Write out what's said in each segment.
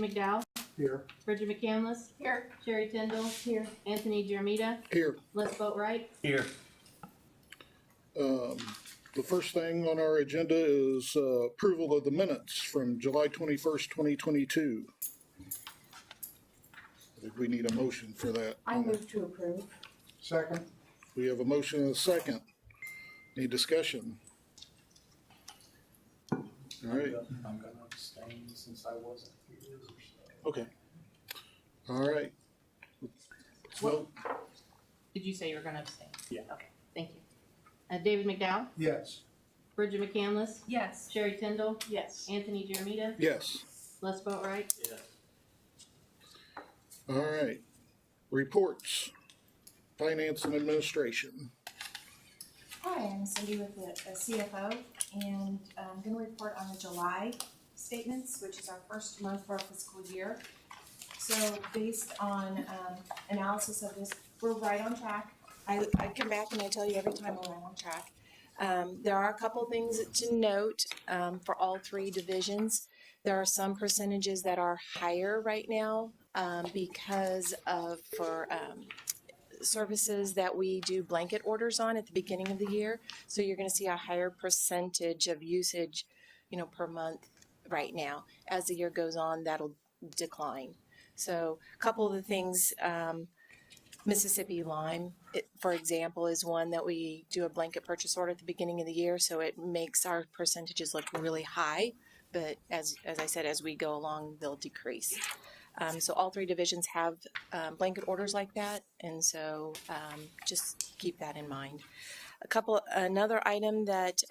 McDowell. Here. Bridget McCandless. Here. Sherry Tyndall. Here. Anthony Jeremita. Here. Les Boatwright. Here. The first thing on our agenda is approval of the minutes from July 21st, 2022. I think we need a motion for that. I move to approve. Second. We have a motion and a second. Any discussion? All right. I'm gonna abstain since I wasn't here, so. Okay. All right. So, Did you say you were going to abstain? Yeah. Okay, thank you. David McDowell. yes. Bridget McCandless. Yes. Sherry Tyndall. Yes. Anthony Jeremita. Yes. Les Boatwright. Yes. All right. Reports. Finance and Administration. Hi, I'm Cindy with the CFO, and I'm going to report on the July statements, which is our first month of our fiscal year. So based on analysis of this, we're right on track. I come back and I tell you every time we're right on track. There are a couple things to note for all three divisions. There are some percentages that are higher right now because of services that we do blanket orders on at the beginning of the year. So you're going to see a higher percentage of usage, per month right now. As the year goes on, that'll decline. So a couple of the things, Mississippi Lime, for example, is one that we do a blanket purchase order at the beginning of the year. So it makes our percentages look really high. But as I said, as we go along, they'll decrease. So all three divisions have blanket orders like that, and so just keep that in mind. Another item that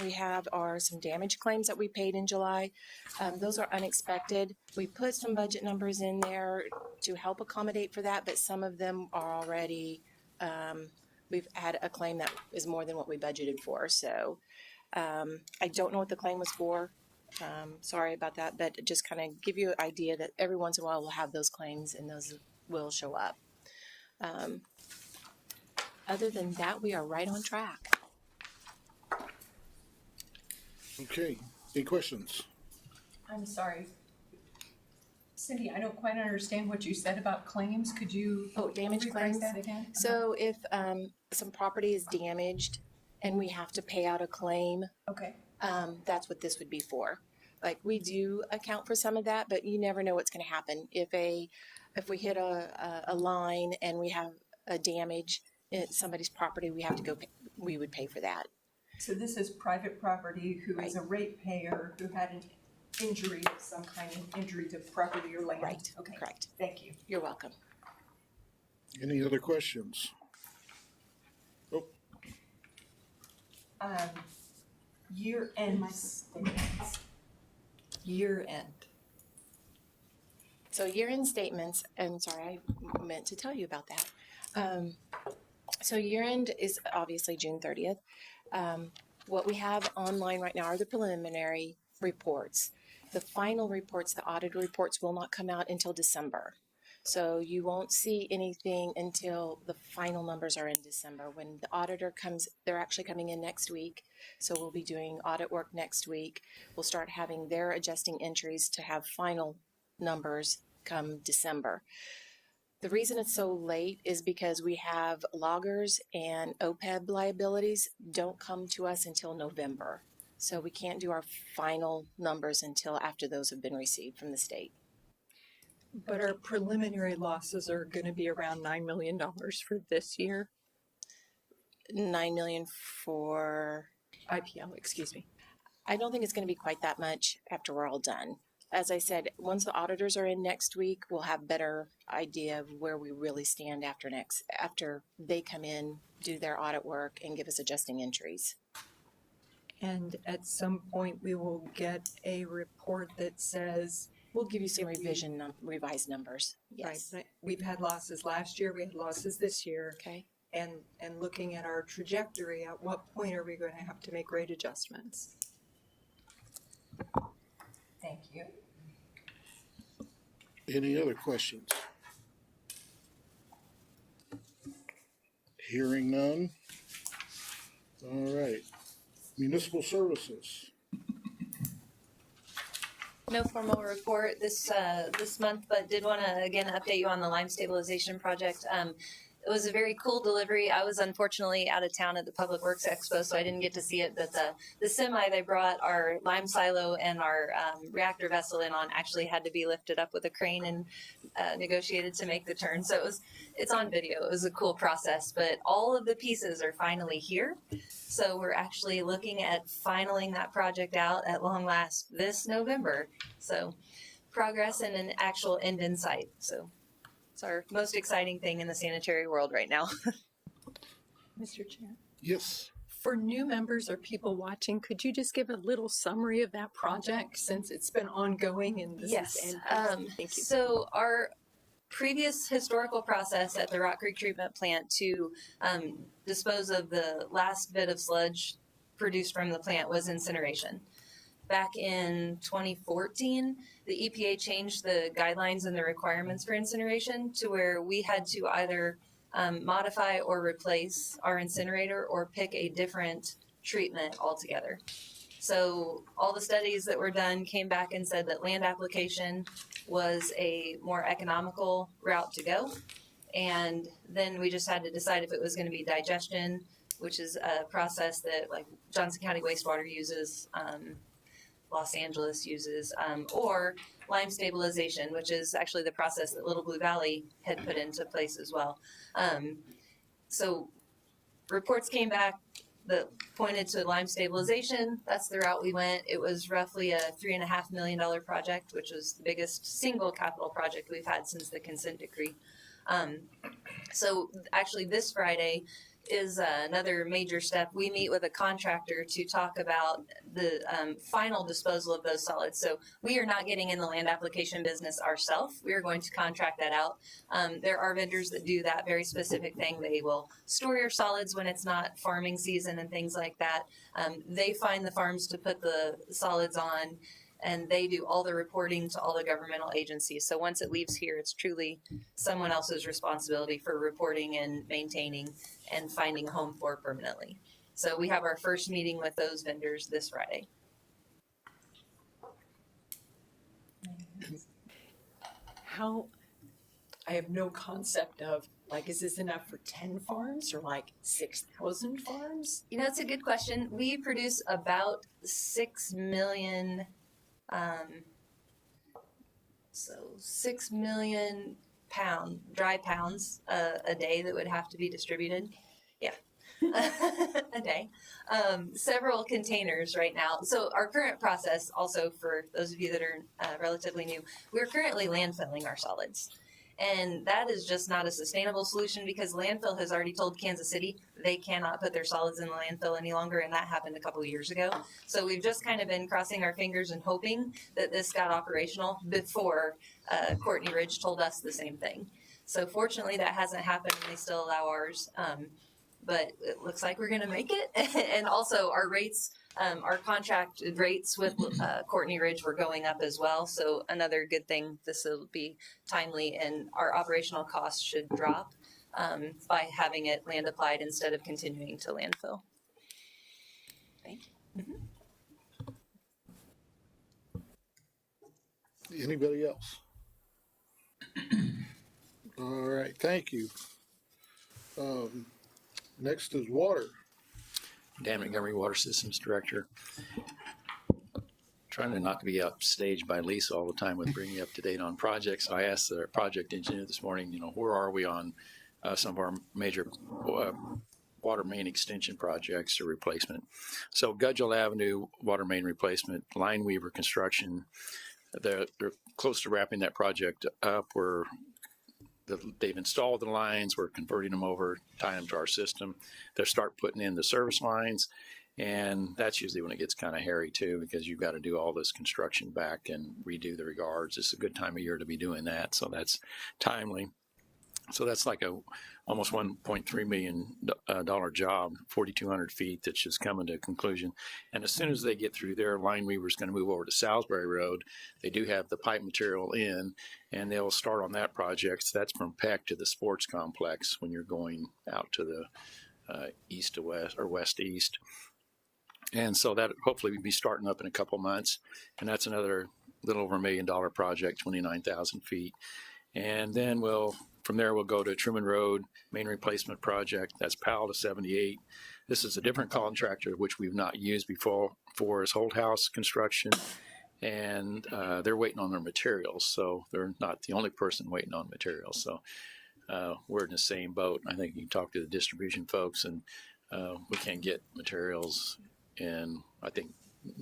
we have are some damage claims that we paid in July. Those are unexpected. We put some budget numbers in there to help accommodate for that, but some of them are already, we've had a claim that is more than what we budgeted for. So I don't know what the claim was for. Sorry about that, but just kind of give you an idea that every once in a while we'll have those claims and those will show up. Other than that, we are right on track. Okay. Any questions? I'm sorry. Cindy, I don't quite understand what you said about claims. Could you Damage rephrase claims? that again? So if some property is damaged and we have to pay out a claim, Okay. that's what this would be for. Like, we do account for some of that, but you never know what's going to happen. If we hit a line and we have a damage in somebody's property, we would pay for that. So this is private property who is Right. a ratepayer who had an injury of some kind of injury to property or land. Right. Okay. Correct. Thank you. You're welcome. Any other questions? Oh, Year-end statements. Year-end. So year-end statements, and sorry, I meant to tell you about that. So year-end is obviously June 30th. What we have online right now are the preliminary reports. The final reports, the audit reports, will not come out until December. So you won't see anything until the final numbers are in December. When the auditor comes, they're actually coming in next week. So we'll be doing audit work next week. We'll start having their adjusting entries to have final numbers come December. The reason it's so late is because we have loggers and OPEB liabilities don't come to us until November. So we can't do our final numbers until after those have been received from the state. But our preliminary losses are going to be around $9 million for this year. $9 million for, IPL, excuse me. I don't think it's going to be quite that much after we're all done. As I said, once the auditors are in next week, we'll have better idea of where we really stand after they come in, do their audit work, and give us adjusting entries. And at some point, we will get a report that says, We'll give you some revised numbers. Yes. right, we've had losses last year, we had losses this year. Okay. And looking at our trajectory, at what point are we going to have to make rate adjustments? Thank you. any other questions? Hearing none. All right. Municipal services. No formal report this month, but did want to again update you on the lime stabilization project. It was a very cool delivery. I was unfortunately out of town at the Public Works Expo, so I didn't get to see it. But the semi they brought our lime silo and our reactor vessel in on actually had to be lifted up with a crane and negotiated to make the turn. So it's on video. It was a cool process, but all of the pieces are finally here. So we're actually looking at finaling that project out at long last this November. So progress and an actual end in sight. So it's our most exciting thing in the sanitary world right now. Mr. Chair. Yes. For new members or people watching, could you just give a little summary of that project since it's been ongoing and this Yes. is thank you. So our previous historical process at the Rock Creek Treatment Plant to dispose of the last bit of sludge produced from the plant was incineration. Back in 2014, the EPA changed the guidelines and the requirements for incineration to where we had to either modify or replace our incinerator or pick a different treatment altogether. So all the studies that were done came back and said that land application was a more economical route to go. And then we just had to decide if it was going to be digestion, which is a process that like Johnson County wastewater uses, Los Angeles uses, or lime stabilization, which is actually the process that Little Blue Valley had put into place as well. So reports came back that pointed to lime stabilization. That's the route we went. It was roughly a $3.5 million project, which was the biggest single capital project we've had since the consent decree. So actually this Friday is another major step. We meet with a contractor to talk about the final disposal of those solids. So we are not getting in the land application business ourselves. We are going to contract that out. There are vendors that do that very specific thing. They will store your solids when it's not farming season and things like that. They find the farms to put the solids on, and they do all the reporting to all the governmental agencies. So once it leaves here, it's truly someone else's responsibility for reporting and maintaining and finding a home for permanently. So we have our first meeting with those vendors this Friday. I have no concept of, like, is this enough for 10 farms or like 6,000 farms? You know, it's a good question. We produce about 6 million, 6 million dry pounds a day that would have to be distributed. Yeah. A day. Several containers right now. So our current process, also for those of you that are relatively new, we're currently landfilling our solids. And that is just not a sustainable solution because landfill has already told Kansas City they cannot put their solids in the landfill any longer, and that happened a couple of years ago. So we've just kind of been crossing our fingers and hoping that this got operational before Courtney Ridge told us the same thing. So fortunately that hasn't happened and they still allow ours. But it looks like we're going to make it. And also our rates, our contracted rates with Courtney Ridge were going up as well. So another good thing, this will be timely and our operational costs should drop by having it land applied instead of continuing to landfill. Thank you. Mm-hmm. Anybody else? All right, thank you. Next is water. Dan Montgomery, Water Systems Director. Trying to not to be upstaged by Lisa all the time with bringing you up to date on projects. I asked our project engineer this morning, where are we on some of our major water main extension projects or replacement. So Gudgel Avenue water main replacement, Line Weaver construction, they're close to wrapping that project up. They've installed the lines, we're converting them over, tying them to our system. They'll start putting in the service lines, and that's usually when it gets kind of hairy too, because you've got to do all this construction back and redo the regards. It's a good time of year to be doing that, so that's timely. So that's like a almost $1.3 million job, 4,200 feet that's just coming to a conclusion. And as soon as they get through there, Line Weaver's going to move over to Salisbury Road. They do have the pipe material in, and they'll start on that project. So that's from Peck to the sports complex when you're going out to the east to west or west to east. And so that hopefully will be starting up in a couple months. And that's another little over $1 million project, 29,000 feet. And then from there, we'll go to Truman Road main replacement project. That's PAL to 78. This is a different contractor, which we've not used before, for is Holt House Construction. And they're waiting on their materials. So they're not the only person waiting on materials. So we're in the same boat. I think you can talk to the distribution folks, and we can't get materials. And I think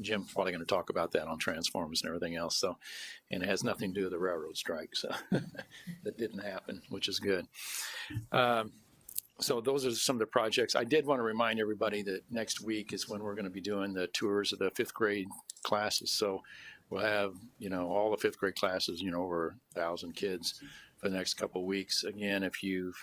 Jim's probably going to talk about that on transformers and everything else. So, and it has nothing to do with the railroad strike. So that didn't happen, which is good. So those are some of the projects. I did want to remind everybody that next week is when we're going to be doing the tours of the 5th grade classes. So we'll have, all the 5th grade classes, over 1,000 kids for the next couple of weeks. Again, if you've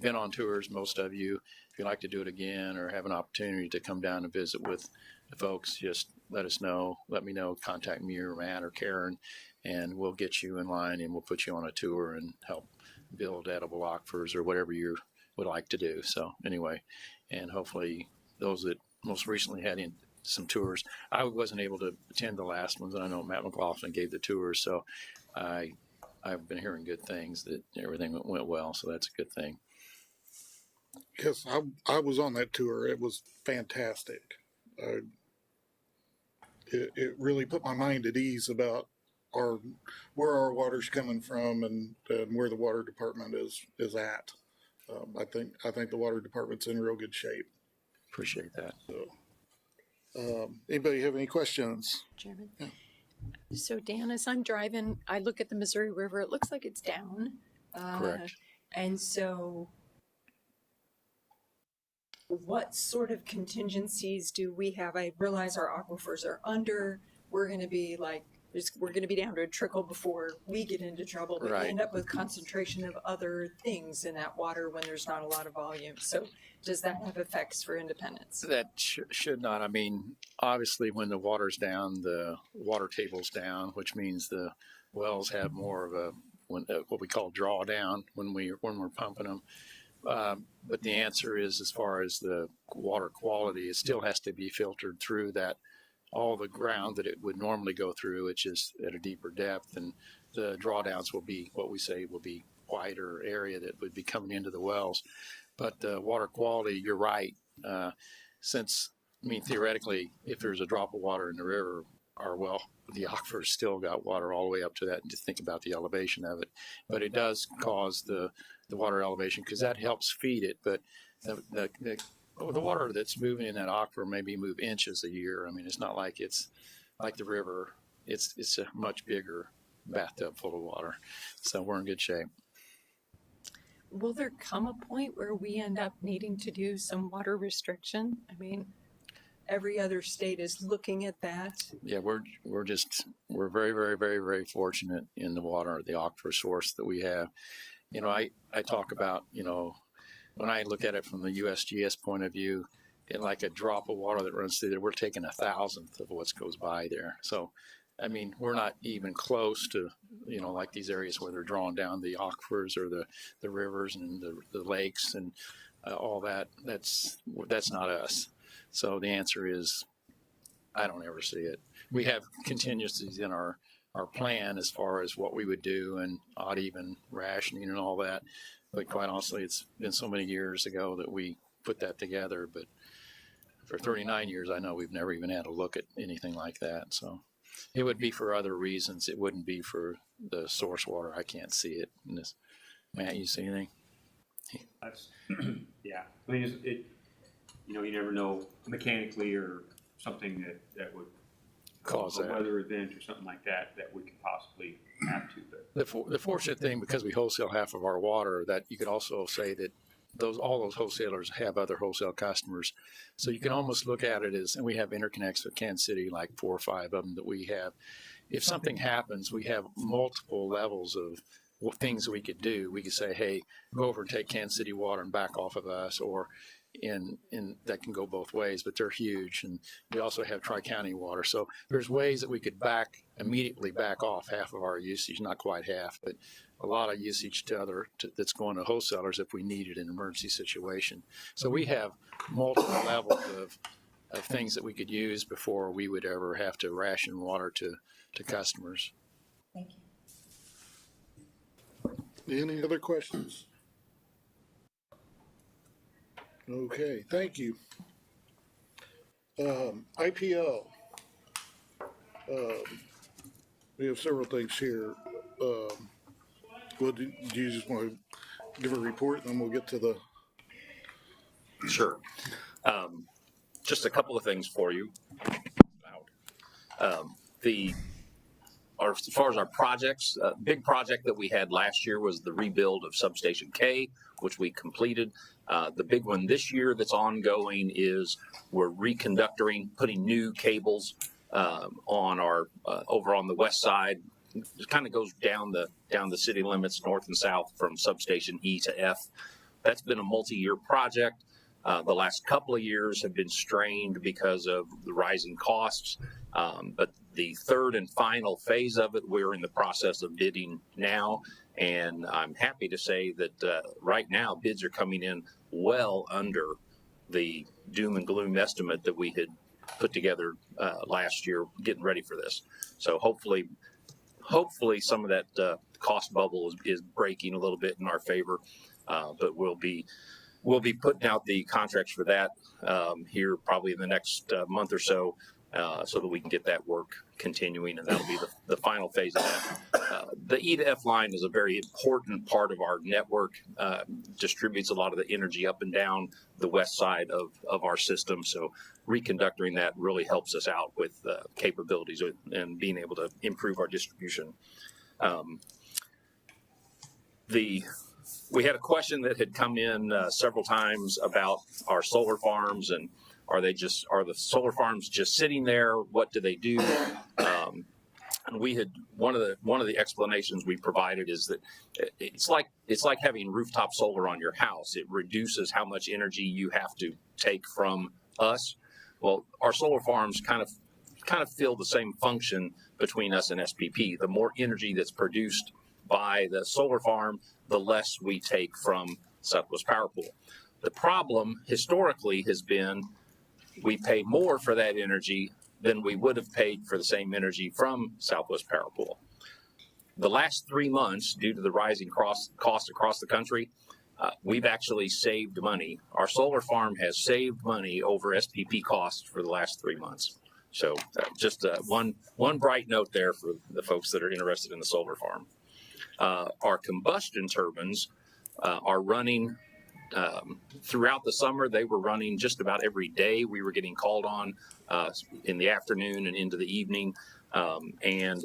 been on tours, most of you, if you'd like to do it again or have an opportunity to come down and visit with the folks, just let us know. Let me know. Contact me or Matt or Karen, and we'll get you in line and we'll put you on a tour and help build edible aquifers or whatever you would like to do. So anyway, and hopefully those that most recently had some tours. I wasn't able to attend the last ones, and I know Matt McLaughlin gave the tours, so I've been hearing good things, that everything went well, so that's a good thing. Yes, I was on that tour. It was fantastic. It really put my mind at ease about where our water's coming from and where the water department is at. I think the water department's in real good shape. Appreciate that. So, anybody have any questions? Chairman. Yeah. So Dan, as I'm driving, I look at the Missouri River. It looks like it's down. Correct. And so what sort of contingencies do we have? I realize our aquifers are under. We're going to be down to a trickle before we get into trouble, but Right. we end up with concentration of other things in that water when there's not a lot of volume. So does that have effects for Independence? That should not. I mean, obviously, when the water's down, the water table's down, which means the wells have more of what we call drawdown when we're pumping them. But the answer is, as far as the water quality, it still has to be filtered through all the ground that it would normally go through. It's just at a deeper depth, and the drawdowns will be what we say will be wider area that would be coming into the wells. But the water quality, you're right. Theoretically, if there's a drop of water in the river, the aquifer's still got water all the way up to that, and to think about the elevation of it. But it does cause the water elevation, because that helps feed it. But the water that's moving in that aquifer maybe move inches a year. I mean, it's not like it's like the river. It's a much bigger bathtub full of water. So we're in good shape. Will there come a point where we end up needing to do some water restriction? I mean, every other state is looking at that. Yeah, we're very, very, very, very fortunate in the water, the aquifer source that we have. I talk about, when I look at it from the USGS point of view, like a drop of water that runs through there, we're taking 1,000th of what goes by there. So, I mean, we're not even close to, like these areas where they're drawing down the aquifers or the rivers and the lakes and all that. That's not us. So the answer is, I don't ever see it. We have contingencies in our plan as far as what we would do, and odd even rationing and all that. But quite honestly, it's been so many years ago that we put that together. But for 39 years, I know we've never even had a look at anything like that. So it would be for other reasons. It wouldn't be for the source water. I can't see it in this. Matt, you see anything? That's, yeah. I mean, you never know mechanically or something that would Cause a that. weather event or something like that we could possibly have to. But The fortunate thing, because we wholesale half of our water, that you could also say that all those wholesalers have other wholesale customers. So you can almost look at it as, and we have interconnects with Kansas City, like 4 or 5 of them that we have. If something happens, we have multiple levels of things we could do. We could say, hey, go over and take Kansas City water and back off of us, or in that can go both ways, but they're huge. And we also have Tri-County water. So there's ways that we could immediately back off half of our usage, not quite half, but a lot of usage that's going to wholesalers if we needed an emergency situation. So we have multiple levels of things that we could use before we would ever have to ration water to to customers. Thank you. Any other questions? Okay, thank you. IPL. We have several things here. Do you just want to give a report, and then we'll get to the? Sure. Just a couple of things for you. As far as our projects, big project that we had last year was the rebuild of Substation K, which we completed. The big one this year that's ongoing is we're reconductoring, putting new cables on our over on the west side. It kind of goes down the city limits, north and south, from substation E to F. That's been a multi-year project. The last couple of years have been strained because of the rising costs, but the third and final phase of it, we're in the process of bidding now, and I'm happy to say that right now bids are coming in well under the doom and gloom estimate that we had put together last year getting ready for this. So hopefully some of that cost bubble is breaking a little bit in our favor, but we'll be putting out the contracts for that here probably in the next month or so, so that we can get that work continuing, and that'll be the final phase of that. The E to F line is a very important part of our network, distributes a lot of the energy up and down the west side of our system, so reconductoring that really helps us out with capabilities and being able to improve our distribution. We had a question that had come in several times about our solar farms, and are the solar farms just sitting there? What do they do? And we had one of the explanations we provided is that it's like having rooftop solar on your house. It reduces how much energy you have to take from us. Well, our solar farms kind of fill the same function between us and SPP. The more energy that's produced by the solar farm, the less we take from Southwest Power Pool. The problem historically has been we pay more for that energy than we would have paid for the same energy from Southwest Power Pool. The last 3 months, due to the rising costs across the country, we've actually saved money. Our solar farm has saved money over SPP costs for the last 3 months. So just one bright note there for the folks that are interested in the solar farm. Our combustion turbines are running throughout the summer. They were running just about every day. We were getting called on in the afternoon and into the evening. And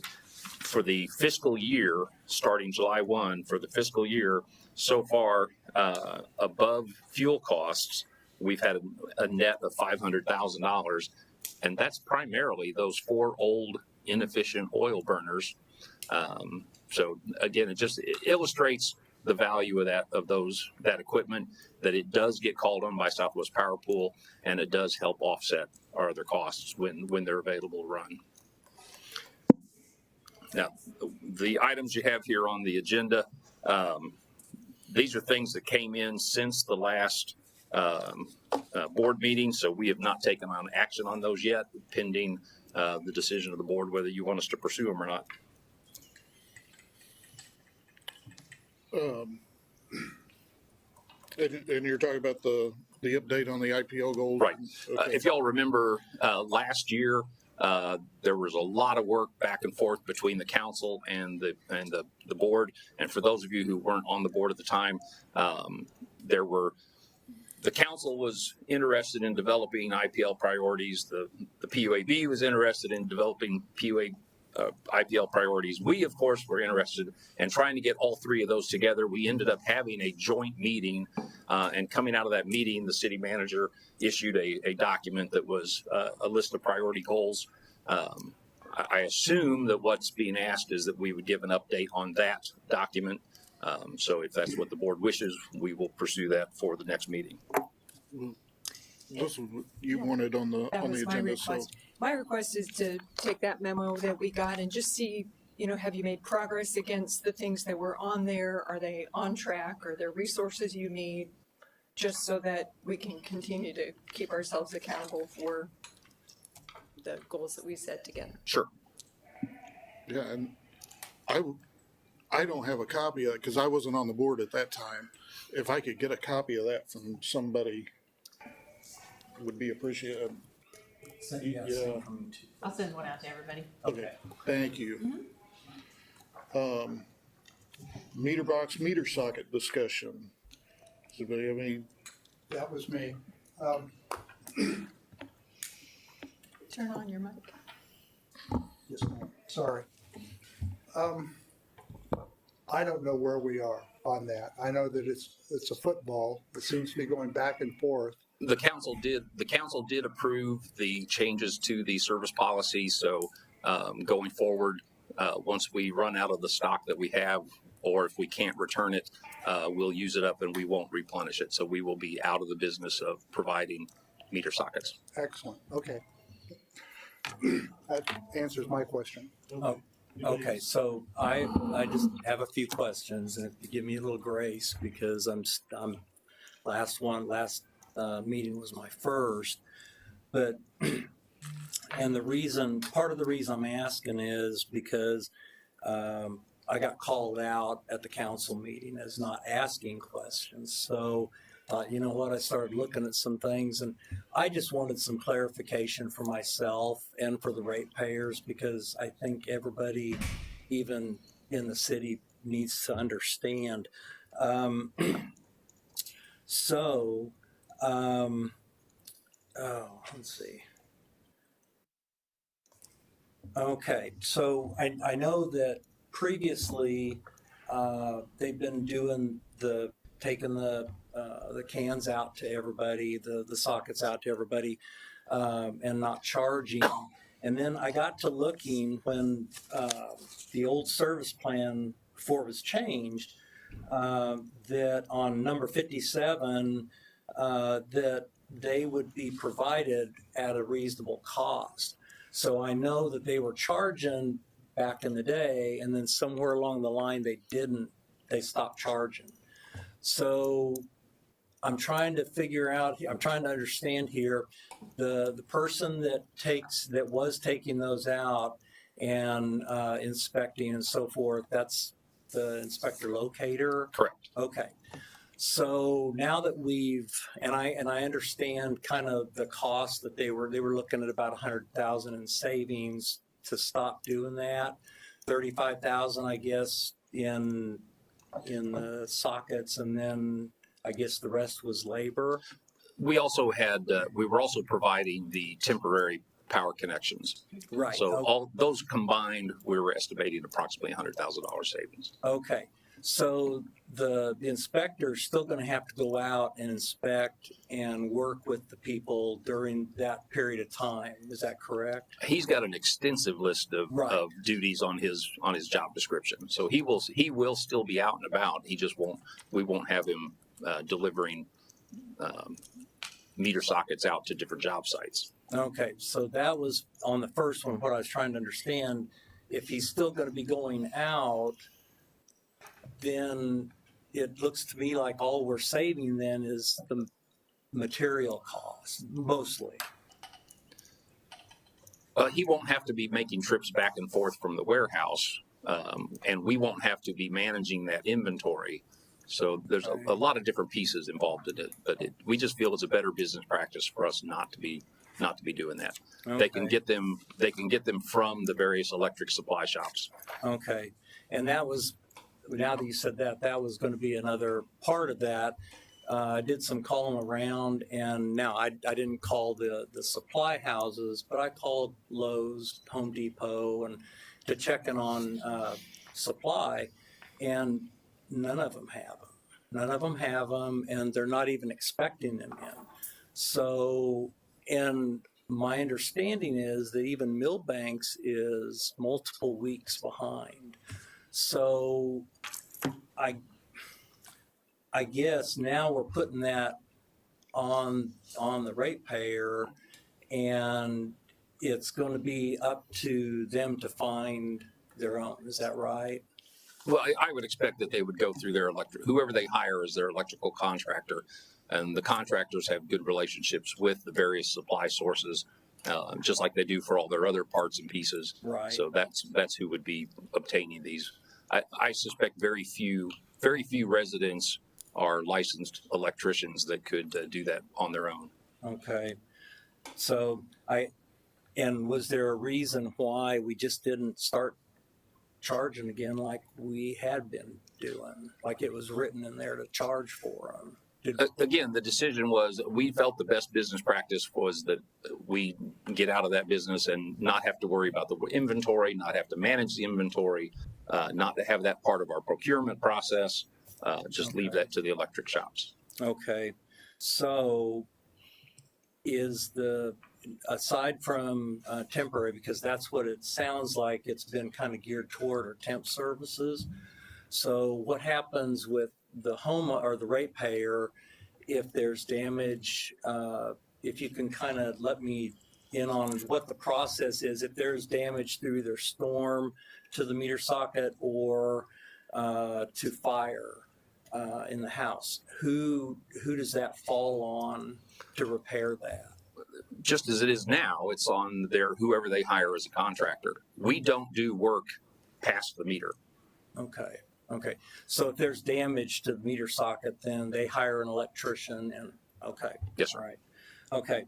for the fiscal year, starting July 1, for the fiscal year, so far above fuel costs, we've had a net of $500,000. And that's primarily those 4 old, inefficient oil burners. So again, it illustrates the value of that equipment, that it does get called on by Southwest Power Pool, and it does help offset our other costs when they're available to run. Now, the items you have here on the agenda, these are things that came in since the last board meeting, so we have not taken on action on those yet, pending the decision of the board whether you want us to pursue them or not. And you're talking about the update on the IPO goals? Right. Okay. If y'all remember last year, there was a lot of work back and forth between the council and the board. And for those of you who weren't on the board at the time, the council was interested in developing IPL priorities. The PUAB was interested in developing IPL priorities. We, of course, were interested in trying to get all 3 of those together. We ended up having a joint meeting, and coming out of that meeting, the city manager issued a document that was a list of priority goals. I assume that what's being asked is that we would give an update on that document. So if that's what the board wishes, we will pursue that for the next meeting. This is what you wanted on the agenda. So My request is to take that memo that we got and just see, have you made progress against the things that were on there? Are they on track? Are there resources you need? Just so that we can continue to keep ourselves accountable for the goals that we set together. Sure. Yeah, and I don't have a copy of it because I wasn't on the board at that time. If I could get a copy of that from somebody, would be appreciated. Yeah, Yeah. same from me too. I'll send one out to everybody. Okay, thank you. Meter box, meter socket discussion. Does anybody have any? That was me. Turn on your mic. Yes, ma'am. Sorry. I don't know where we are on that. I know that it's a football. It seems to be going back and forth. The council did approve the changes to the service policy. So going forward, once we run out of the stock that we have, or if we can't return it, we'll use it up and we won't replenish it. So we will be out of the business of providing meter sockets. Excellent. Okay. That answers my question. Okay, so I just have a few questions, and if you give me a little grace, because I'm last meeting was my first, but and part of the reason I'm asking is because I got called out at the council meeting as not asking questions. So you know what, I started looking at some things, and I just wanted some clarification for myself and for the ratepayers, because I think everybody, even in the city, needs to understand. Let's see. Okay, so I know that previously they've been doing taking the cans out to everybody, the sockets out to everybody, and not charging. And then I got to looking when the old service plan, before it was changed, that on number 57, that they would be provided at a reasonable cost. So I know that they were charging back in the day, and then somewhere along the line they stopped charging. So I'm trying to understand here, the person that was taking those out and inspecting and so forth, that's the inspector locator? Correct. Okay. So now that I understand kind of the cost that they were looking at about 100,000 in savings to stop doing that. 35,000, I guess, in the sockets, and then I guess the rest was labor. We also we were also providing the temporary power connections. Right. So all those combined, we were estimating approximately $100,000 savings. Okay. So the inspector's still going to have to go out and inspect and work with the people during that period of time. Is that correct? He's got an extensive list of duties on his job description. So he will still be out and about. We won't have him delivering meter sockets out to different job sites. Okay. So that was on the first one, what I was trying to understand. If he's still going to be going out, then it looks to me like all we're saving then is the material costs, mostly. He won't have to be making trips back and forth from the warehouse, and we won't have to be managing that inventory. So there's a lot of different pieces involved in it, but we just feel it's a better business practice for us not to be doing that. Okay. They can get them from the various electric supply shops. Okay, and that was. Now that you said that was going to be another part of that. I did some calling around, and now I didn't call the supply houses, but I called Lowe's, Home Depot, and to check in on supply, and none of them have them. None of them have them, and they're not even expecting them in. So, and my understanding is that even Millbanks is multiple weeks behind. So I guess now we're putting that on the ratepayer, and it's going to be up to them to find their own. Is that right? Well, I would expect that they would go through whoever they hire as their electrical contractor, and the contractors have good relationships with the various supply sources. just like they do for all their other parts and pieces. Right. So that's who would be obtaining these. I suspect very few residents are licensed electricians that could do that on their own. Okay. So and was there a reason why we just didn't start charging again like we had been doing? Like it was written in there to charge for them? Again, the decision was we felt the best business practice was that we get out of that business and not have to worry about the inventory, not have to manage the inventory, not to have that part of our procurement process. Just leave that to the electric shops. Okay. So is aside from temporary, because that's what it sounds like it's been kind of geared toward, or temp services. So what happens with the home or the ratepayer if there's damage? If you can kind of let me in on what the process is, if there's damage through either storm to the meter socket or to fire in the house, who does that fall on to repair that? Just as it is now, it's on whoever they hire as a contractor. We don't do work past the meter. Okay. Okay. So if there's damage to the meter socket, then they hire an electrician and, okay. Yes, sir. All right. Okay.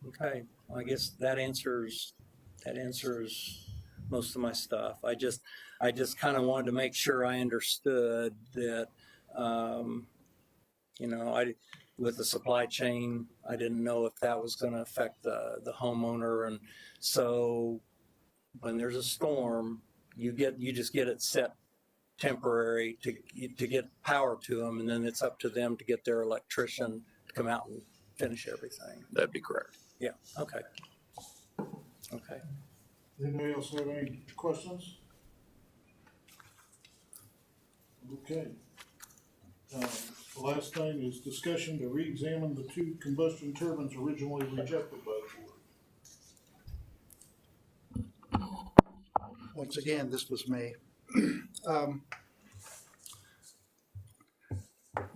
Okay. Well, I guess that answers most of my stuff. I just kind of wanted to make sure I understood that, with the supply chain, I didn't know if that was going to affect the homeowner. And so when there's a storm, you just get it set temporary to get power to them, and then it's up to them to get their electrician to come out and finish everything. That'd be correct. Yeah. Okay. Okay. Anybody else have any questions? Okay. The last thing is discussion to re-examine the 2 combustion turbines originally rejected by the board. Once again, this was me.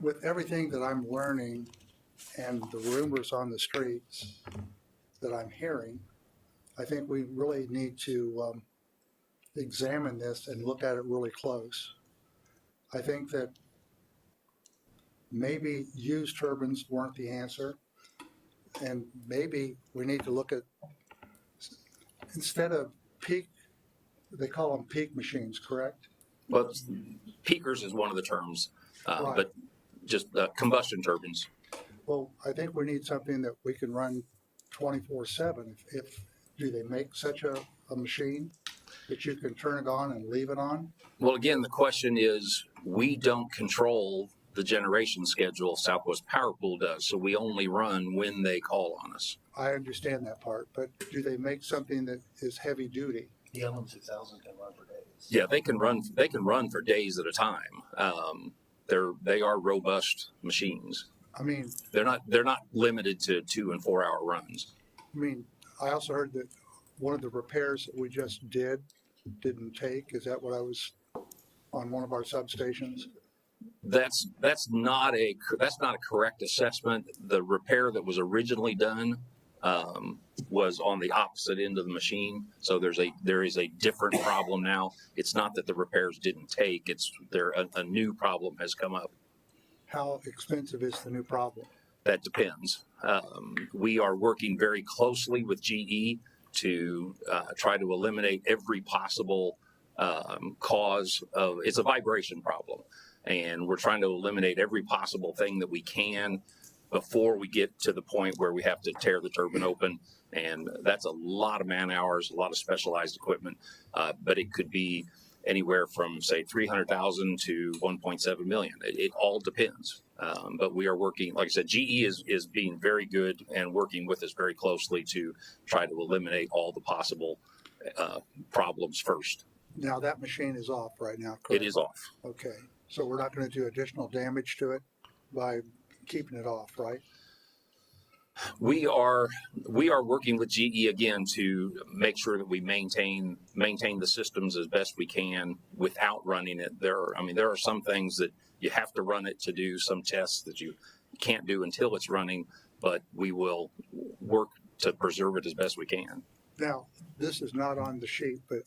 With everything that I'm learning and the rumors on the streets that I'm hearing, I think we really need to examine this and look at it really close. I think that maybe used turbines weren't the answer, and maybe we need to look at, instead of peak, they call them peak machines, correct? Well, peakers is one of the terms, Right. but just combustion turbines. Well, I think we need something that we can run 24/7. Do they make such a machine that you can turn it on and leave it on? Well, again, the question is, we don't control the generation schedule. Southwest Power Pool does, so we only run when they call on us. I understand that part, but do they make something that is heavy duty? The LM6000 can run for days. Yeah, they can run for days at a time. They are robust machines. I mean, They're not limited to 2 and 4 hour runs. I also heard that one of the repairs that we just didn't take. Is that what I was on one of our substations? That's not a correct assessment. The repair that was originally done was on the opposite end of the machine. So there is a different problem now. It's not that the repairs didn't take. It's a new problem has come up. How expensive is the new problem? That depends. We are working very closely with GE to try to eliminate every possible cause of. It's a vibration problem, and we're trying to eliminate every possible thing that we can before we get to the point where we have to tear the turbine open. And that's a lot of man hours, a lot of specialized equipment, but it could be anywhere from, say, 300,000 to 1.7 million. It all depends. But we are working, like I said, GE is being very good and working with us very closely to try to eliminate all the possible problems first. Now that machine is off right now, correct? It is off. Okay, so we're not going to do additional damage to it by keeping it off, right? We are working with GE again to make sure that we maintain the systems as best we can without running it. There are some things that you have to run it to do some tests that you can't do until it's running, but we will work to preserve it as best we can. Now, this is not on the sheet, but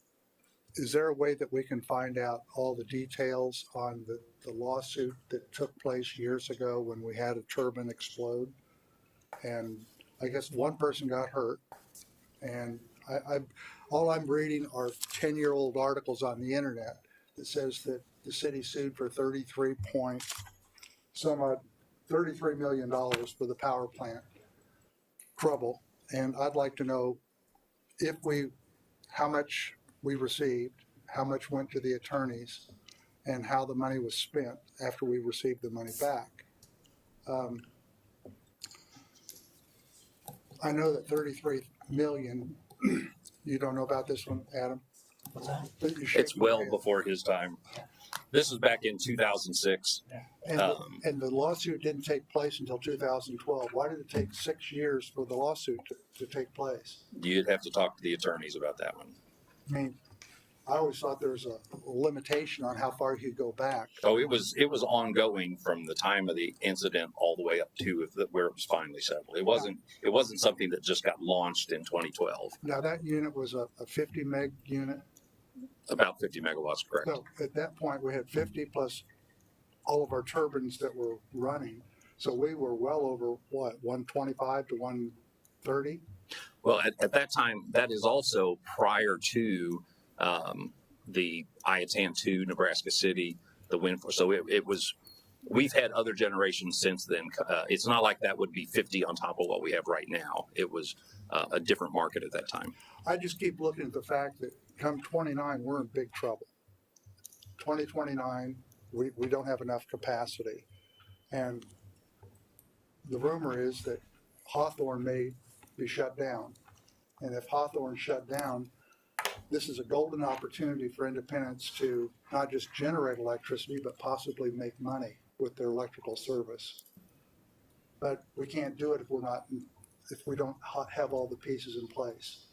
is there a way that we can find out all the details on the lawsuit that took place years ago when we had a turbine explode? And I guess one person got hurt, and all I'm reading are 10-year-old articles on the internet that says that the city sued for $33 million for the power plant trouble. And I'd like to know how much we received, how much went to the attorneys, and how the money was spent after we received the money back. I know that 33 million, you don't know about this one, Adam? What's that? It's well before his time. This was back in 2006. And the lawsuit didn't take place until 2012. Why did it take 6 years for the lawsuit to take place? You'd have to talk to the attorneys about that one. I mean, I always thought there was a limitation on how far you could go back. Oh, it was ongoing from the time of the incident all the way up to where it was finally settled. It wasn't something that just got launched in 2012. Now, that unit was a 50 meg unit. About 50 megawatts, correct. So at that point, we had 50 plus all of our turbines that were running. So we were well over, 125 to 130? Well, at that time, that is also prior to the Iatan 2, Nebraska City, the wind force. So it was, we've had other generations since then. It's not like that would be 50 on top of what we have right now. It was a different market at that time. I just keep looking at the fact that come 29, we're in big trouble. 2029, we don't have enough capacity. And the rumor is that Hawthorne may be shut down. And if Hawthorne shut down, this is a golden opportunity for independents to not just generate electricity, but possibly make money with their electrical service. But we can't do it if we don't have all the pieces in place.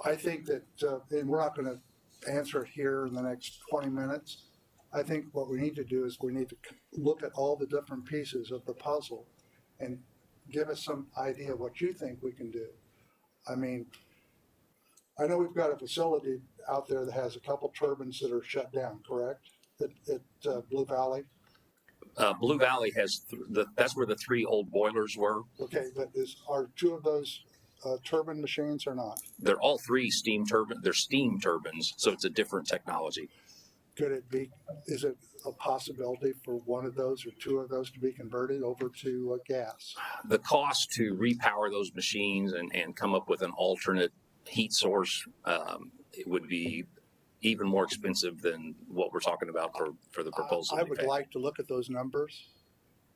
I think that, and we're not going to answer it here in the next 20 minutes. I think what we need to do is we need to look at all the different pieces of the puzzle and give us some idea of what you think we can do. I mean, I know we've got a facility out there that has a couple turbines that are shut down, correct? At Blue Valley? Blue Valley has, that's where the 3 old boilers were. Okay, but are 2 of those turbine machines or not? They're all 3 steam turbines. They're steam turbines, so it's a different technology. Could it be, is it a possibility for 1 of those or 2 of those to be converted over to gas? The cost to repower those machines and come up with an alternate heat source, it would be even more expensive than what we're talking about for the proposal. I would like to look at those numbers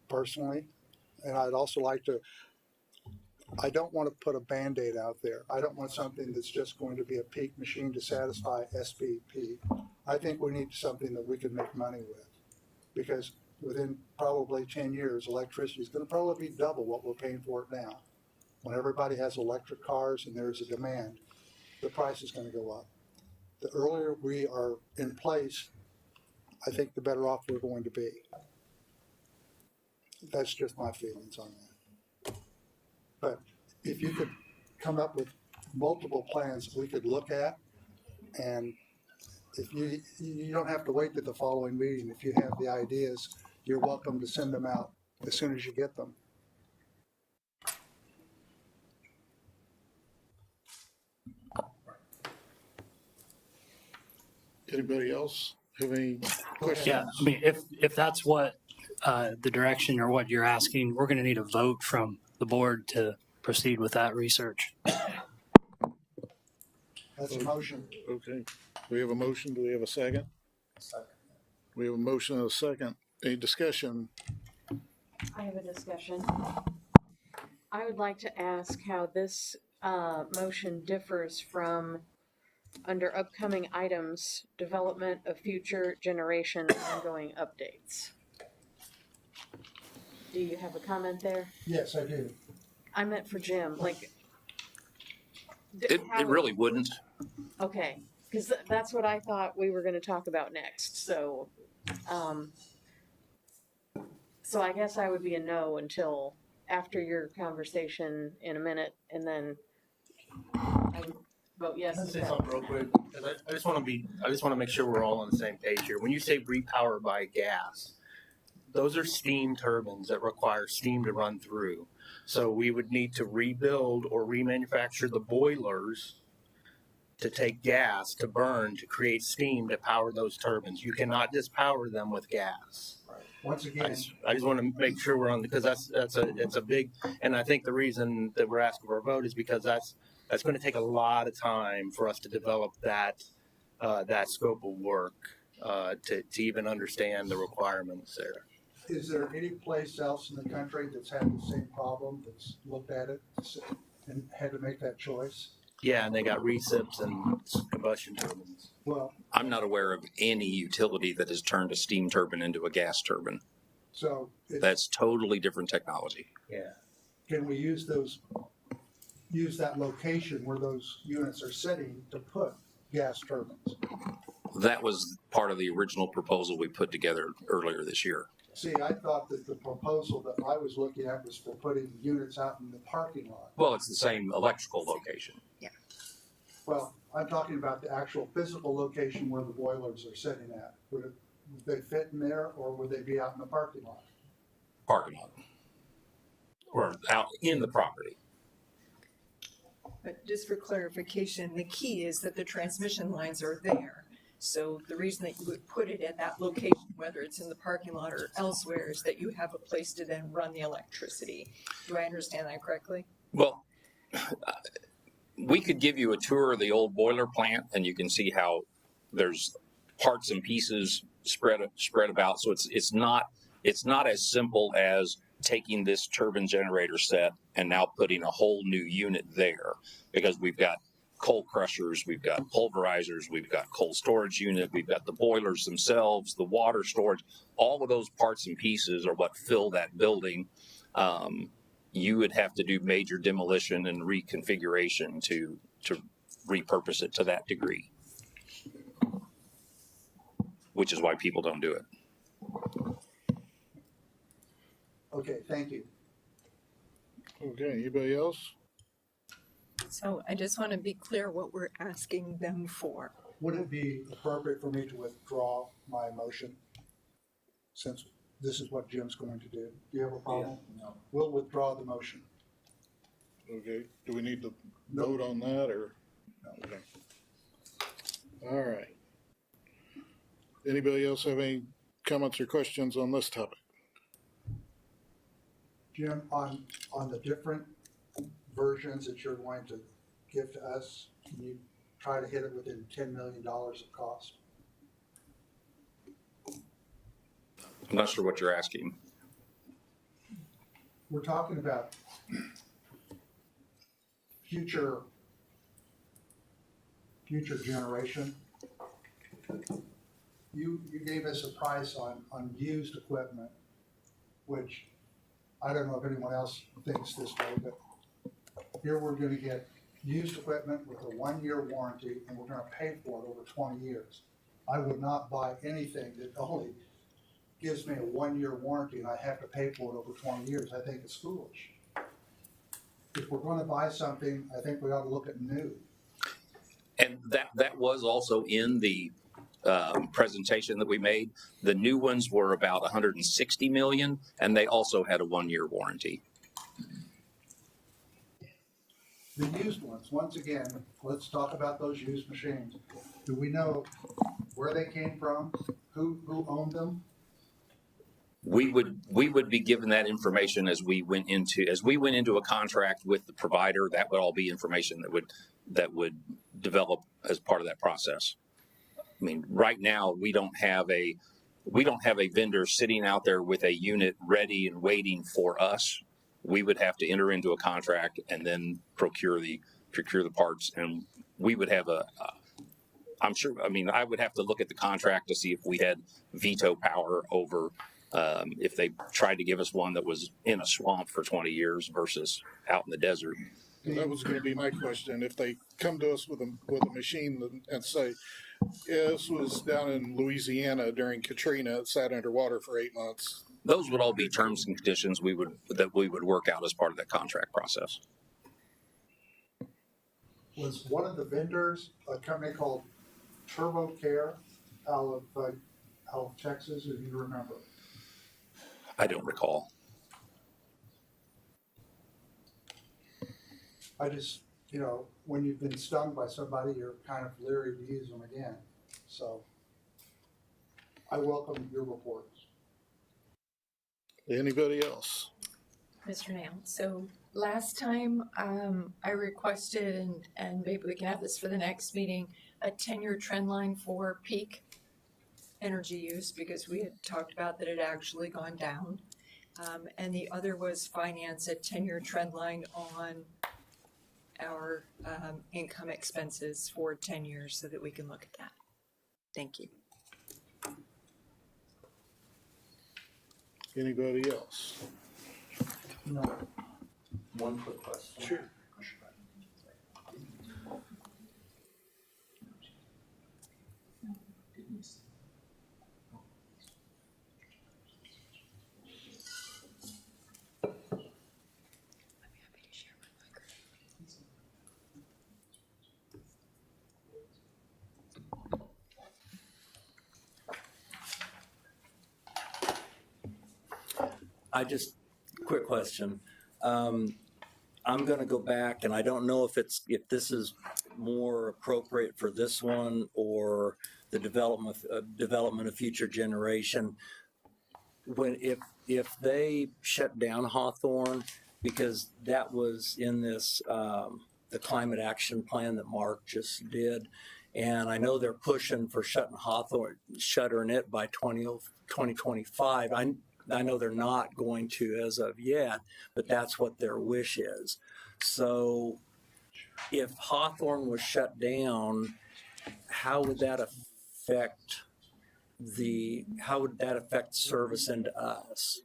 personally, and I'd also like to, I don't want to put a Band-Aid out there. I don't want something that's just going to be a peak machine to satisfy SPP. I think we need something that we can make money with, because within probably 10 years, electricity is going to probably be double what we're paying for it now. When everybody has electric cars and there's a demand, the price is going to go up. The earlier we are in place, I think the better off we're going to be. That's just my feelings on that. But if you could come up with multiple plans we could look at, and if you don't have to wait to the following meeting. If you have the ideas, you're welcome to send them out as soon as you get them. Anybody else have any questions? Yeah, I mean, if that's what the direction or what you're asking, we're going to need a vote from the board to proceed with that research. That's a motion. Okay, we have a motion. Do we have a second? Second. We have a motion and a second. Any discussion? I have a discussion. I would like to ask how this motion differs from under upcoming items, development of future generation ongoing updates. Do you have a comment there? Yes, I do. I meant for Jim, like. It really wouldn't. Okay, because that's what I thought we were going to talk about next. So, So I guess I would be a no until after your conversation in a minute, and then I would vote yes. Can I say instead. something real quick? 'Cause I just want to make sure we're all on the same page here. When you say repower by gas, those are steam turbines that require steam to run through. So we would need to rebuild or remanufacture the boilers to take gas to burn to create steam to power those turbines. You cannot just power them with gas. Once I again, just want to make sure we're on, because it's a big, and I think the reason that we're asking for a vote is because that's going to take a lot of time for us to develop that scope of work to even understand the requirements there. is there any place else in the country that's had the same problem, that's looked at it and had to make that choice? Yeah, and they got recips and combustion turbines. Well, I'm not aware of any utility that has turned a steam turbine into a gas turbine. so That's totally different technology. Yeah. can we use that location where those units are sitting to put gas turbines? That was part of the original proposal we put together earlier this year. See, I thought that the proposal that I was looking at was for putting units out in the parking lot. Well, it's the same electrical location. Well, I'm talking about the actual physical location where the boilers are sitting at. Would they fit in there, or would they be out in the parking lot? Parking lot. Or out in the property. But just for clarification, the key is that the transmission lines are there. So the reason that you would put it at that location, whether it's in the parking lot or elsewhere, is that you have a place to then run the electricity. Do I understand that correctly? Well, we could give you a tour of the old boiler plant, and you can see how there's parts and pieces spread about. So it's not as simple as taking this turbine generator set and now putting a whole new unit there, because we've got coal crushers, we've got pulverizers, we've got coal storage unit, we've got the boilers themselves, the water storage. All of those parts and pieces are what fill that building. You would have to do major demolition and reconfiguration to repurpose it to that degree, which is why people don't do it. Okay, thank you. Okay, anybody else? So I just want to be clear what we're asking them for. Would it be appropriate for me to withdraw my motion, since this is what Jim's going to do? Do you have a problem? No. We'll withdraw the motion. Okay, do we need to vote on that, or? Okay. All right. Anybody else have any comments or questions on this topic? Jim, on the different versions that you're going to give to us, can you try to hit it within $10 million of cost? I'm not sure what you're asking. We're talking about future generation. You gave us a price on used equipment, which I don't know if anyone else thinks this way, but here we're gonna get used equipment with a 1-year warranty, and we're gonna pay for it over 20 years. I would not buy anything that only gives me a 1-year warranty and I have to pay for it over 20 years. I think it's foolish. If we're gonna buy something, I think we ought to look at new. And that was also in the presentation that we made. The new ones were about 160 million, and they also had a 1-year warranty. The used ones, once again, let's talk about those used machines. Do we know where they came from? Who owned them? We would be given that information as we went into a contract with the provider. That would all be information that would develop as part of that process. I mean, right now we don't have a vendor sitting out there with a unit ready and waiting for us. We would have to enter into a contract and then procure the parts, and we would have I'm sure, I mean, I would have to look at the contract to see if we had veto power over if they tried to give us one that was in a swamp for 20 years versus out in the desert. That was gonna be my question. If they come to us with a machine and say, yeah, this was down in Louisiana during Katrina, it sat underwater for 8 months, those would all be terms and conditions that we would work out as part of that contract process. Was one of the vendors a company called Turbo Care out of Texas, if you remember? I don't recall. I just, when you've been stung by somebody, you're kind of leery to use them again. So I welcome your reports. Anybody else? Mr. Nail, so last time, I requested, and maybe we can have this for the next meeting, a 10-year trend line for peak energy use, because we had talked about that it had actually gone down. And the other was finance a 10-year trend line on our, income expenses for 10 years so that we can look at that. Thank you. Anybody else? No. One quick question. Sure. Quick question. I'm going to go back, and I don't know if this is more appropriate for this one or the development of future generation. If they shut down Hawthorne, because that was in this the climate action plan that Mark just did, and I know they're pushing for shuttering it by 2025. I know they're not going to as of yet, but that's what their wish is. So if Hawthorne was shut down, how would that affect service into us?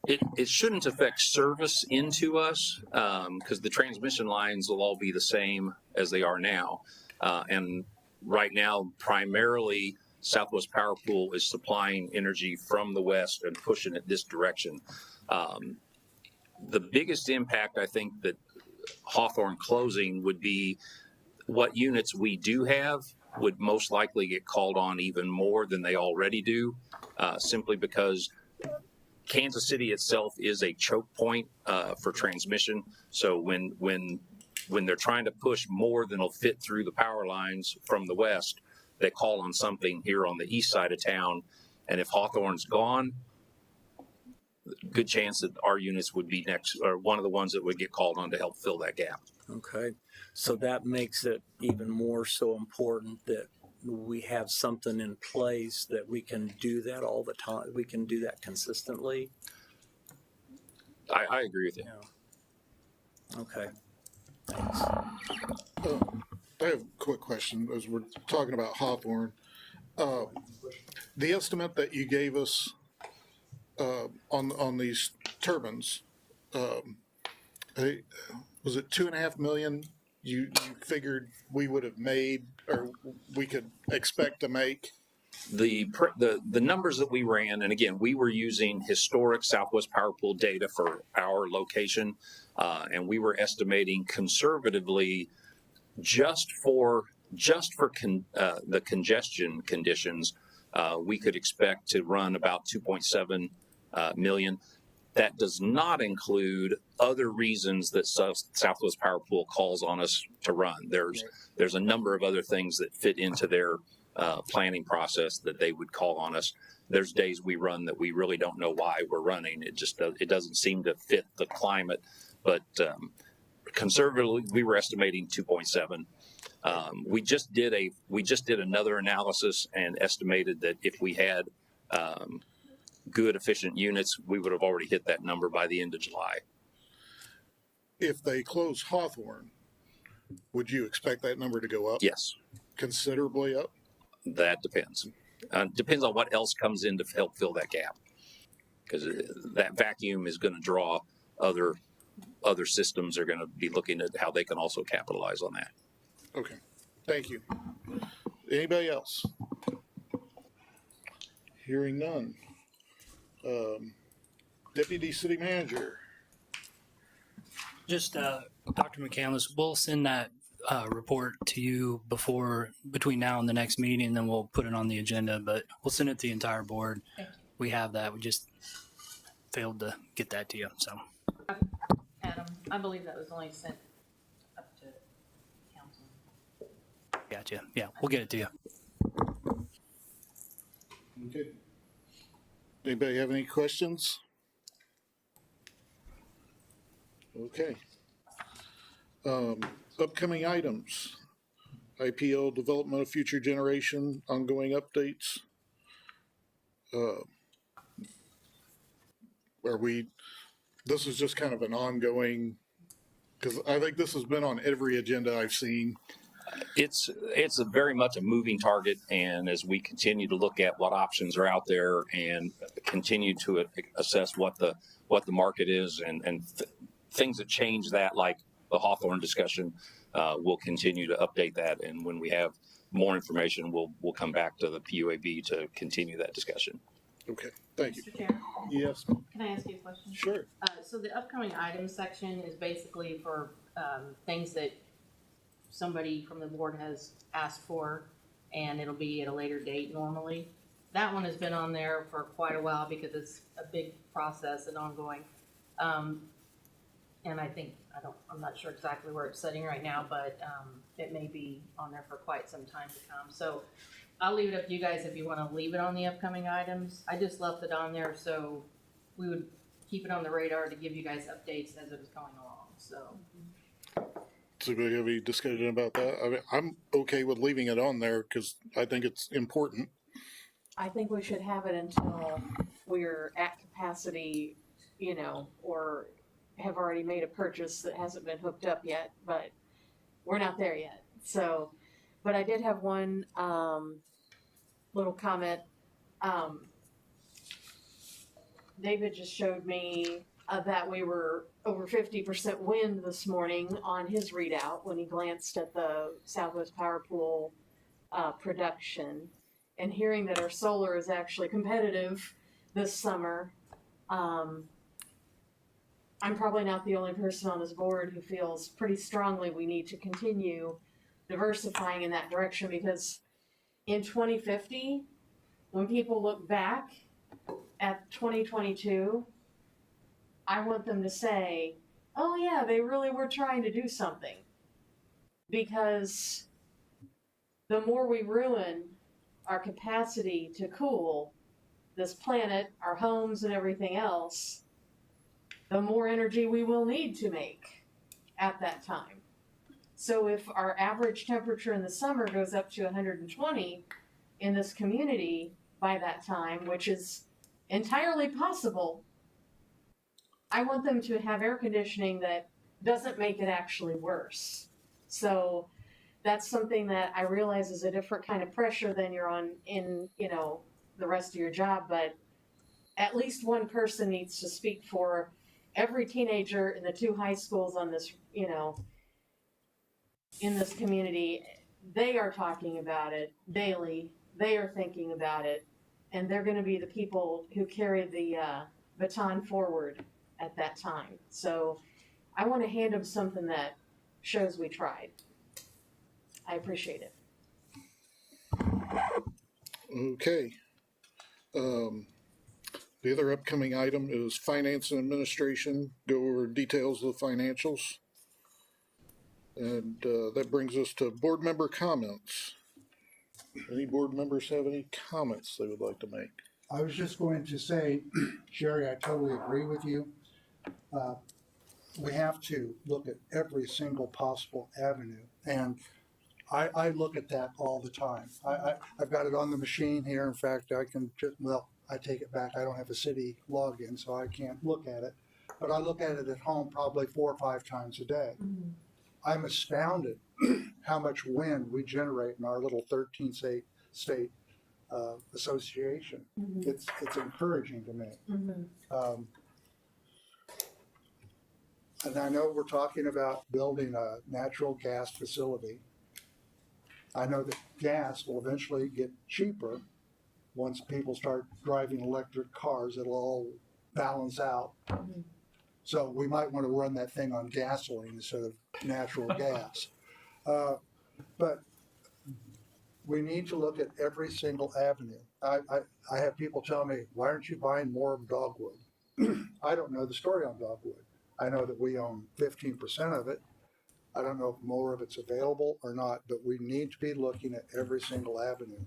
It shouldn't affect service into us because the transmission lines will all be the same as they are now. And right now, primarily, Southwest Power Pool is supplying energy from the west and pushing it this direction. The biggest impact, I think, that Hawthorne closing would be what units we do have would most likely get called on even more than they already do, simply because Kansas City itself is a choke point for transmission. So when they're trying to push more than will fit through the power lines from the west, they call on something here on the east side of town. And if Hawthorne's gone, good chance that our units would be next, or one of the ones that would get called on to help fill that gap. Okay, so that makes it even more so important that we have something in place that we can do that all the time. We can do that consistently. I agree with you. Yeah. Okay. Thanks. I have a quick question as we're talking about Hawthorne. The estimate that you gave us on these turbines, was it 2.5 million you figured we would have made or we could expect to make? The numbers that we ran, and again, we were using historic Southwest Power Pool data for our location, and we were estimating conservatively just for the congestion conditions, we could expect to run about 2.7 million. That does not include other reasons that Southwest Power Pool calls on us to run. There's a number of other things that fit into their planning process that they would call on us. There's days we run that we really don't know why we're running. It doesn't seem to fit the climate, but conservatively we were estimating 2.7. We just did another analysis and estimated that if we had good efficient units, we would have already hit that number by the end of July. If they close Hawthorne, would you expect that number to go up? Yes. Considerably up? That depends. Depends on what else comes in to help fill that gap, because that vacuum is going to draw other systems are going to be looking at how they can also capitalize on that. Okay, thank you. Anybody else? Hearing none. Deputy City Manager. Just, Dr. McCandless, we'll send that report to you between now and the next meeting, and then we'll put it on the agenda, but we'll send it to the entire board. Thank you. We have that. We just failed to get that to you, so. Adam, I believe that was only sent up to council. Gotcha. Yeah, we'll get it to you. Okay. Anybody have any questions? Okay. Upcoming items. IPL Development of Future Generation, ongoing updates. This is just kind of an ongoing, because I think this has been on every agenda I've seen. It's very much a moving target, and as we continue to look at what options are out there and continue to assess what the market is and things that change that, like the Hawthorne discussion, we'll continue to update that, and when we have more information, we'll come back to the PUAB to continue that discussion. Okay, thank you. Mr. Chair, Yes, can I ask you a question? sure. So the upcoming items section is basically for things that somebody from the board has asked for, and it'll be at a later date normally. That one has been on there for quite a while because it's a big process and ongoing. And I'm not sure exactly where it's sitting right now, but it may be on there for quite some time to come. So I'll leave it up to you guys if you want to leave it on the upcoming items. I just left it on there so we would keep it on the radar to give you guys updates as it was going along, so. Does anybody have any discussion about that? I mean, I'm okay with leaving it on there because I think it's important. I think we should have it until we're at capacity, or have already made a purchase that hasn't been hooked up yet, but we're not there yet. So, but I did have one little comment. David just showed me that we were over 50% wind this morning on his readout when he glanced at the Southwest Power Pool production, and hearing that our solar is actually competitive this summer. I'm probably not the only person on this board who feels pretty strongly we need to continue diversifying in that direction, because in 2050, when people look back at 2022, I want them to say, oh yeah, they really were trying to do something. Because the more we ruin our capacity to cool this planet, our homes and everything else, the more energy we will need to make at that time. So if our average temperature in the summer goes up to 120 in this community by that time, which is entirely possible, I want them to have air conditioning that doesn't make it actually worse. So that's something that I realize is a different kind of pressure than you're on in, the rest of your job, but at least one person needs to speak for every teenager in the 2 high schools on this, in this community. They are talking about it daily. They are thinking about it, and they're going to be the people who carry the baton forward at that time. So I want to hand them something that shows we tried. I appreciate it. Okay. The other upcoming item is Finance and Administration, go over details of the financials. And that brings us to board member comments. Any board members have any comments they would like to make? I was just going to say, Sherry, I totally agree with you. We have to look at every single possible avenue, and I look at that all the time. I've got it on the machine here. In fact, I can just, I take it back. I don't have a city login, so I can't look at it. But I look at it at home probably 4 or 5 times a day. Mm-hmm. I'm astounded how much wind we generate in our little 13-state association. Mm-hmm. It's encouraging to me. Mm-hmm. And I know we're talking about building a natural gas facility. I know that gas will eventually get cheaper, once people start driving electric cars, it'll all balance out. So we might want to run that thing on gasoline instead of natural gas. But we need to look at every single avenue. I have people tell me, why aren't you buying more of dogwood? I don't know the story on dogwood. I know that we own 15% of it. I don't know if more of it's available or not, but we need to be looking at every single avenue.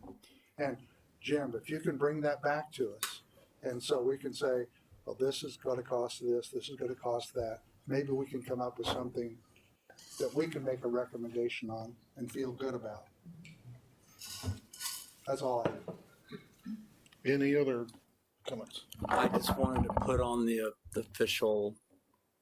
And Jim, if you can bring that back to us, and so we can say, well, this is going to cost this is going to cost that. Maybe we can come up with something that we can make a recommendation on and feel good about. That's all I have. Any other comments? I just wanted to put on the official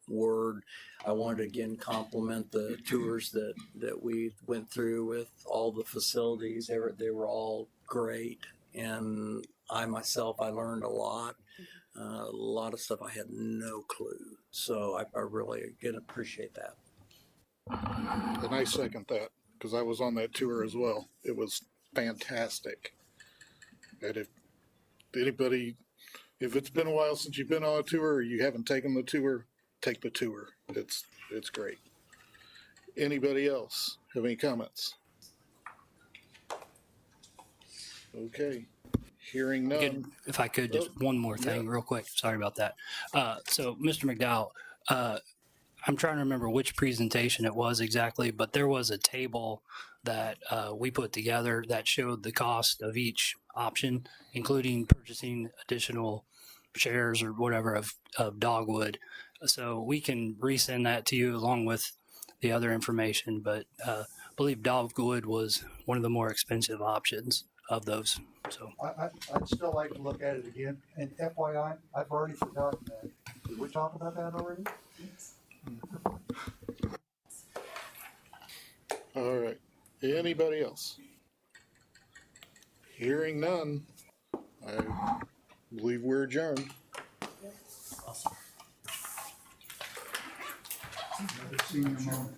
word. I wanted to again compliment the tours that we went through with all the facilities. They were all great, and I myself, I learned a lot of stuff I had no clue. So I really again appreciate that. And I second that, because I was on that tour as well. It was fantastic. And if anybody, if it's been a while since you've been on a tour or you haven't taken the tour, take the tour. It's great. Anybody else have any comments? Okay. Hearing none. If I could, just one more thing real quick. Sorry about that. So Mr. McDowell, I'm trying to remember which presentation it was exactly, but there was a table that we put together that showed the cost of each option, including purchasing additional shares or whatever of dogwood. So we can resend that to you along with the other information, but I believe dogwood was one of the more expensive options of those. So I'd still like to look at it again. And FYI, I've already forgotten that. Did we talk about that already? All right. Anybody else? Hearing none, I believe we're adjourned. Another senior moment.